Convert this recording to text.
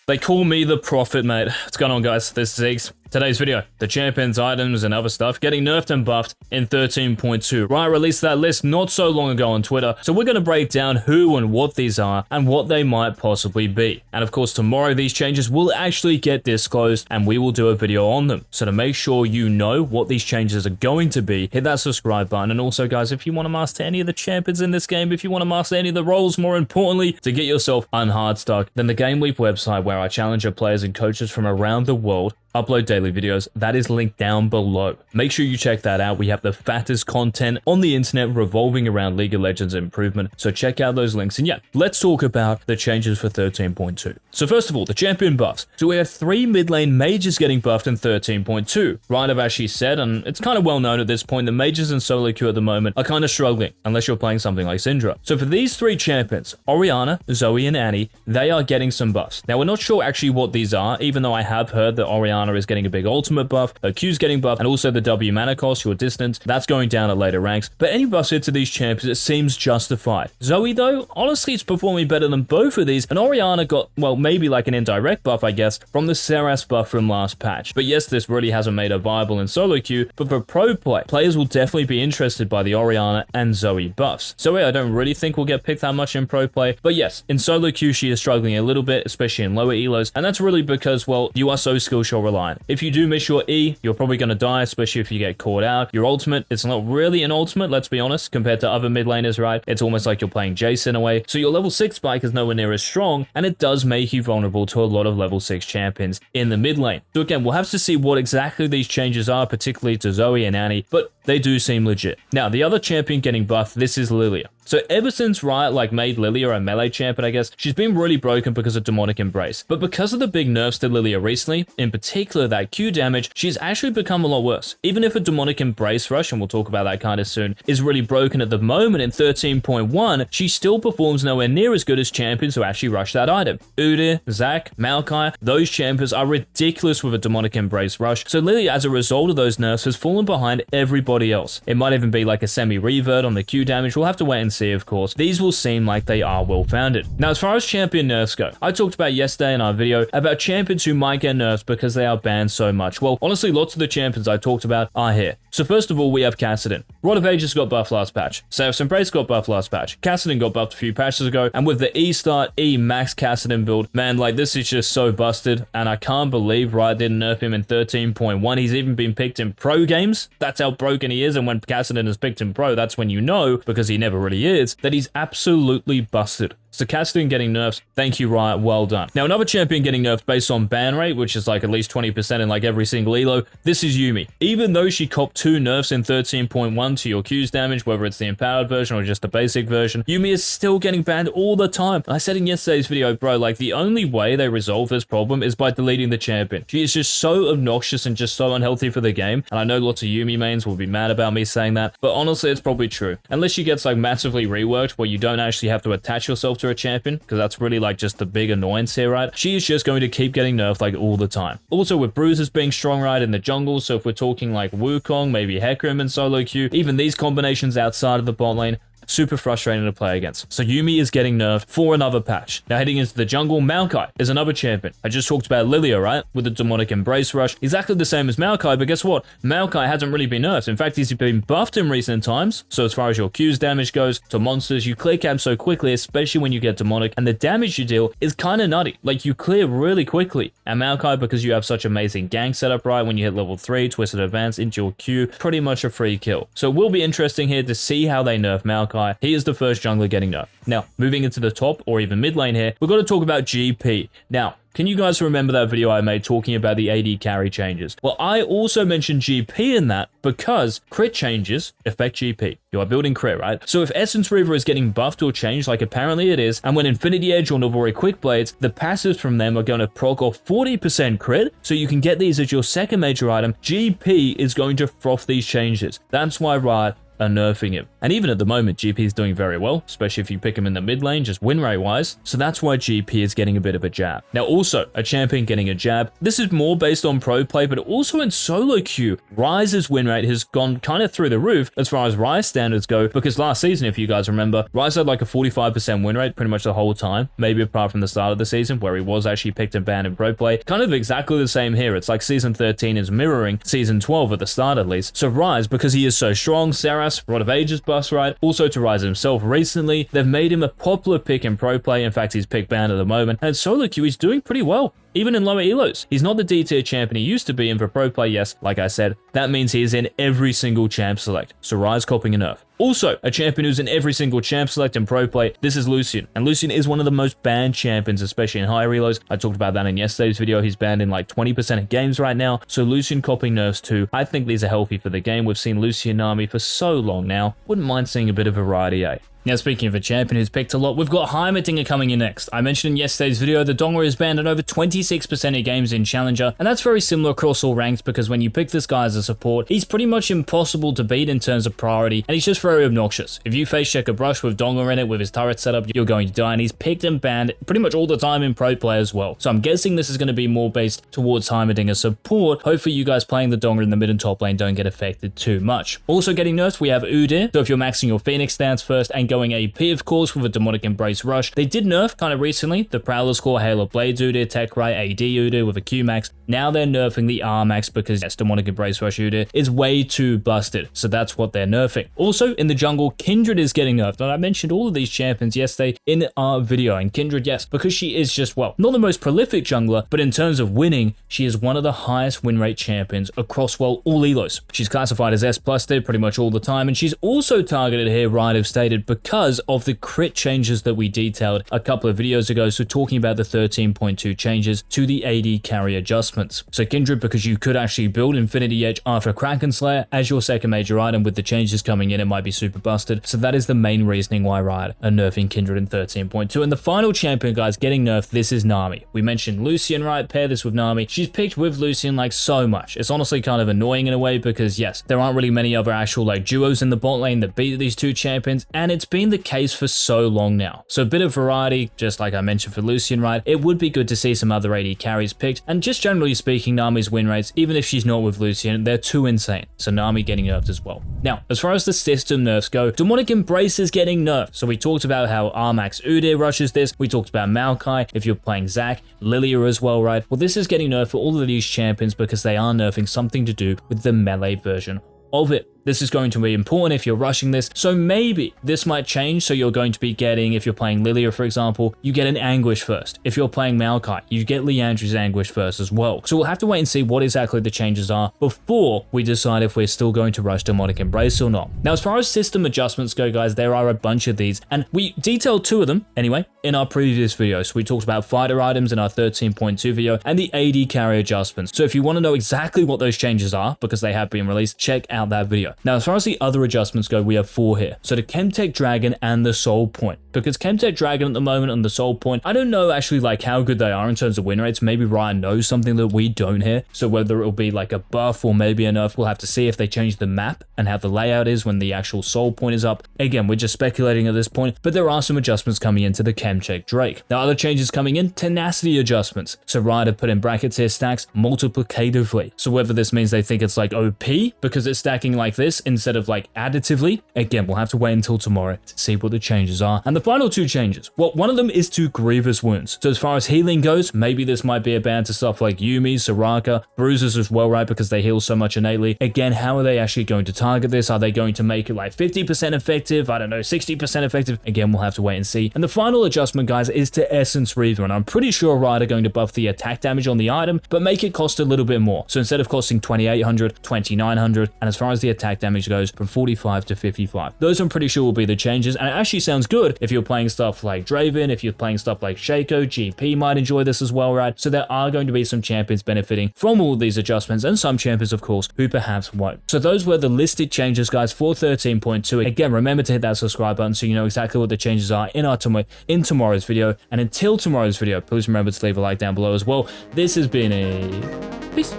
They call me the Prophet, mate. What's going on, guys? This is Zeeks. Today's video, the champions, items, and other stuff getting nerfed and buffed in 13.2. Riot released that list not so long ago on Twitter, so we're going to break down who and what these are and what they might possibly be. And of course, tomorrow these changes will actually get disclosed and we will do a video on them. So to make sure you know what these changes are going to be, hit that subscribe button. And also, guys, if you want to master any of the champions in this game, if you want to master any of the roles, more importantly, to get yourself unhard stuck, then the GameLeap website where I challenge your players and coaches from around the world upload daily videos, that is linked down below. Make sure you check that out. We have the fattest content on the internet revolving around League of Legends improvement, so check out those links. And yeah, let's talk about the changes for 13.2. So first of all, the champion buffs. So we have 3 mid lane mages getting buffed in 13.2. Riot have actually said, and it's kind of well known at this point, the mages in solo queue at the moment are kind of struggling, unless you're playing something like Syndra. So for these 3 champions, Orianna, Zoe, and Annie, they are getting some buffs. Now we're not sure actually what these are, even though I have heard that Orianna is getting a big ultimate buff, her Q's getting buffed, and also the W mana cost, your distance, that's going down at later ranks. But any buffs into these champions, it seems justified. Zoe, though, honestly, it's performing better than both of these, and Orianna got, well, maybe like an indirect buff, I guess, from the Seras buff from last patch. But yes, this really hasn't made her viable in solo queue, but for pro play, players will definitely be interested by the Orianna and Zoe buffs. Zoe, I don't really think will get picked that much in pro play, but yes, in solo queue, she is struggling a little bit, especially in lower elos, and that's really because, well, you are so skill shot reliant. If you do miss your E, you're probably going to die, especially if you get caught out. Your ultimate, it's not really an ultimate, let's be honest, compared to other mid laners, right? It's almost like you're playing Jace in a way. So your level 6 spike is nowhere near as strong, and it does make you vulnerable to a lot of level 6 champions in the mid lane. So again, we'll have to see what exactly these changes are, particularly to Zoe and Annie, but they do seem legit. Now, the other champion getting buffed, this is Lilia. So ever since Riot made Lilia a melee champion, I guess, she's been really broken because of Demonic Embrace. But because of the big nerfs to Lilia recently, in particular that Q damage, she's actually become a lot worse. Even if a Demonic Embrace rush, and we'll talk about that kind of soon, is really broken at the moment in 13.1, she still performs nowhere near as good as champions who actually rush that item. Udyr, Zac, Maokai, those champions are ridiculous with a Demonic Embrace rush. So Lilia, as a result of those nerfs, has fallen behind everybody else. It might even be like a semi-revert on the Q damage. We'll have to wait and see, of course. These will seem like they are well founded. Now, as far as champion nerfs go, I talked about yesterday in our video about champions who might get nerfs because they are banned so much. Well, honestly, lots of the champions I talked about are here. So first of all, we have Kassadin. Rod of Ages got buffed last patch. Seras Embrace got buffed last patch. Kassadin got buffed a few patches ago, and with the E start, E max Kassadin build, man, like this is just so busted, and I can't believe Riot didn't nerf him in 13.1. He's even been picked in pro games. That's how broken he is, and when Kassadin is picked in pro, that's when you know, because he never really is, that he's absolutely busted. So Kassadin getting nerfs, thank you Riot, well done. Now another champion getting nerfed based on ban rate, which is like at least 20% in like every single elo, this is Yuumi. Even though she copped 2 nerfs in 13.1 to your Q's damage, whether it's the empowered version or just the basic version, Yuumi is still getting banned all the time. And I said in yesterday's video, bro, like the only way they resolve this problem is by deleting the champion. She is just so obnoxious and just so unhealthy for the game, and I know lots of Yuumi mains will be mad about me saying that, but honestly it's probably true. Unless she gets like massively reworked where you don't actually have to attach yourself to a champion, because that's really like just the big annoyance here, right? She is just going to keep getting nerfed like all the time. Also with bruisers being strong right in the jungle, so if we're talking like Wukong, maybe Hecarim in solo queue, even these combinations outside of the bot lane, super frustrating to play against. So Yuumi is getting nerfed for another patch. Now heading into the jungle, Maokai is another champion. I just talked about Lilia, right? With the Demonic Embrace rush. Exactly the same as Maokai, but guess what? Maokai hasn't really been nerfed. In fact, he's been buffed in recent times. So as far as your Q's damage goes, to monsters, you clear cap so quickly, especially when you get Demonic, and the damage you deal is kind of nutty. Like you clear really quickly. And Maokai, because you have such amazing gank setup, right? When you hit level 3, Twisted Advance into your Q, pretty much a free kill. So it will be interesting here to see how they nerf Maokai. He is the first jungler getting nerfed. Now, moving into the top or even mid lane here, we've got to talk about GP. Now, can you guys remember that video I made talking about the AD carry changes? Well, I also mentioned GP in that because crit changes affect GP. You are building crit, right? So if Essence Reaver is getting buffed or changed, like apparently it is, and when Infinity Edge or Navori Quick Blades, the passives from them are going to proc off 40% crit, so you can get these as your second major item, GP is going to froth these changes. That's why Riot are nerfing him. And even at the moment, GP is doing very well, especially if you pick him in the mid lane, just win rate wise. So that's why GP is getting a bit of a jab. Now also, a champion getting a jab. This is more based on pro play, but also in solo queue. Ryze's win rate has gone kind of through the roof as far as Ryze standards go, because last season, if you guys remember, Ryze had like a 45% win rate pretty much the whole time, maybe apart from the start of the season where he was actually picked and banned in pro play. Kind of exactly the same here. It's like season 13 is mirroring season 12 at the start at least. So Ryze, because he is so strong, Saras, Rod of Ages bust right, also to Ryze himself recently, they've made him a popular pick in pro play. In fact, he's pick banned at the moment, and solo queue he's doing pretty well. Even in lower elos. He's not the D tier champion he used to be, and for pro play, yes, like I said, that means he is in every single champ select. So Ryze copping a nerf. Also, a champion who's in every single champ select in pro play, this is Lucian. And Lucian is one of the most banned champions, especially in higher elos. I talked about that in yesterday's video. He's banned in like 20% of games right now. So Lucian copping nerfs too. I think these are healthy for the game. We've seen Lucian Nami for so long now. Wouldn't mind seeing a bit of variety, eh? Now, speaking of a champion who's picked a lot, we've got Heimerdinger coming in next. I mentioned in yesterday's video the Donga is banned in over 26% of games in Challenger, and that's very similar across all ranks because when you pick this guy as a support, he's pretty much impossible to beat in terms of priority, and he's just very obnoxious. If you face check a brush with Donga in it with his turret setup, you're going to die, and he's picked and banned pretty much all the time in pro play as well. So I'm guessing this is going to be more based towards Heimerdinger support. Hopefully you guys playing the Donga in the mid and top lane don't get affected too much. Also getting nerfed, we have Udyr. So if you're maxing your Phoenix stance first and going AP, of course, with a Demonic Embrace Rush. They did nerf kind of recently the Prowler's Core, Halo Blades Udyr, Tech Right, AD Udyr with a Q max. Now they're nerfing the R max because yes, Demonic Embrace Rush Udyr is way too busted. So that's what they're nerfing. Also in the jungle, Kindred is getting nerfed. And I mentioned all of these champions yesterday in our video. And Kindred, yes, because she is just, well, not the most prolific jungler, but in terms of winning, she is one of the highest win rate champions across, well, all elos. She's classified as S+ tier pretty much all the time. And she's also targeted here, right, I've stated, because of the crit changes that we detailed a couple of videos ago. So talking about the 13.2 changes to the AD carry adjustments. So Kindred, because you could actually build Infinity Edge after Kraken Slayer as your second major item. With the changes coming in, it might be super busted. So that is the main reasoning why Riot are nerfing Kindred in 13.2. And the final champion, guys, getting nerfed, this is Nami. We mentioned Lucian, right? Pair this with Nami. She's picked with Lucian like so much. It's honestly kind of annoying in a way because yes, there aren't really many other actual like duos in the bot lane that beat these two champions, and it's been the case for so long now. So a bit of variety, just like I mentioned for Lucian, right? It would be good to see some other AD carries picked, and just generally speaking, Nami's win rates, even if she's not with Lucian, they're too insane. So Nami getting nerfed as well. Now, as far as the system nerfs go, Demonic Embrace is getting nerfed. So we talked about how Rmax Udyr rushes this. We talked about Maokai, if you're playing Zac, Lilia as well, right? Well, this is getting nerfed for all of these champions because they are nerfing something to do with the melee version of it. This is going to be important if you're rushing this. So maybe this might change. So you're going to be getting, if you're playing Lilia, for example, you get an Anguish first. If you're playing Maokai, you get Liandry's Anguish first as well. So we'll have to wait and see what exactly the changes are before we decide if we're still going to rush Demonic Embrace or not. Now, as far as system adjustments go, guys, there are a bunch of these, and we detailed two of them anyway in our previous video. So we talked about fighter items in our 13.2 video and the AD carry adjustments. So if you want to know exactly what those changes are, because they have been released, check out that video. Now, as far as the other adjustments go, we have 4 here. So the Chemtech Dragon and the Soul Point. Because Chemtech Dragon at the moment and the Soul Point, I don't know actually like how good they are in terms of win rates. Maybe Ryan knows something that we don't here. So whether it'll be like a buff or maybe a nerf, we'll have to see if they change the map and how the layout is when the actual Soul Point is up. Again, we're just speculating at this point, but there are some adjustments coming into the Chemtech Drake. Now, other changes coming in, tenacity adjustments. So Riot have put in brackets here, stacks multiplicatively. So whether this means they think it's like OP because it's stacking like this instead of like additively, again, we'll have to wait until tomorrow to see what the changes are. And the final 2 changes, well, one of them is to Grievous Wounds. So as far as healing goes, maybe this might be a ban to stuff like Yuumi, Soraka, Bruisers as well, right? Because they heal so much innately. Again, how are they actually going to target this? Are they going to make it like 50% effective? I don't know, 60% effective? Again, we'll have to wait and see. And the final adjustment, guys, is to Essence Reaver. And I'm pretty sure Riot are going to buff the attack damage on the item, but make it cost a little bit more. So instead of costing 2,800, 2,900, and as far as the attack damage goes, from 45 to 55. Those I'm pretty sure will be the changes, and it actually sounds good if you're playing stuff like Draven, if you're playing stuff like Shaco, GP might enjoy this as well, right? So there are going to be some champions benefiting from all of these adjustments, and some champions, of course, who perhaps won't. So those were the listed changes, guys, for 13.2. Again, remember to hit that subscribe button so you know exactly what the changes are in tomorrow's video. And until tomorrow's video, please remember to leave a like down below as well. This has been a peace.